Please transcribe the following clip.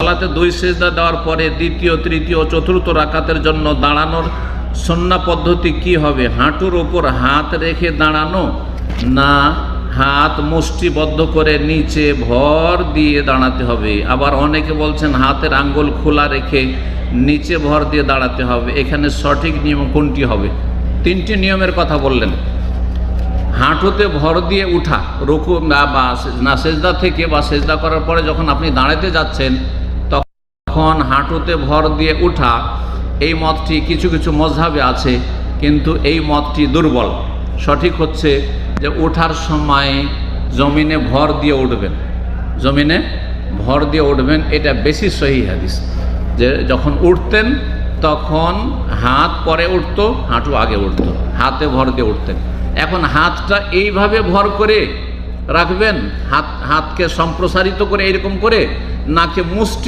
সালাতে 2 সেজদা দেওয়ার পরে দ্বিতীয়, তৃতীয়, চতুর্থ রাকাতের জন্য দাঁড়ানোর সুন্নাহ পদ্ধতি কি হবে? হাঁটুর ওপর হাত রেখে দাঁড়ানো, না হাত মুষ্টিবদ্ধ করে নিচে ভর দিয়ে দাঁড়াতে হবে? আবার অনেকে বলছেন হাতের আঙ্গুল খোলা রেখে নিচে ভর দিয়ে দাঁড়াতে হবে। এখানে সঠিক নিয়ম কোনটি হবে? 3টি নিয়মের কথা বললেন। হাঁটুতে ভর দিয়ে উঠা, রুকু না সেজদা থেকে বা সেজদা করার পরে যখন আপনি দাঁড়াতে যাচ্ছেন তখন হাঁটুতে ভর দিয়ে উঠা, এই মতটি কিছু কিছু মযহাবে আছে, কিন্তু এই মতটি দুর্বল। সঠিক হচ্ছে যে ওঠার সময় জমিনে ভর দিয়ে উঠবেন, জমিনে ভর দিয়ে উঠবেন, এটা বেশি সহিহ হাদিস। যে যখন উঠতেন তখন হাত পরে উঠতো, হাঁটু আগে উঠতো, হাতে ভর দিয়ে উঠতেন। এখন হাতটা এইভাবে ভর করে রাখবেন, হাতকে সম্প্রসারিত করে এরকম করে, নাকি মুষ্টি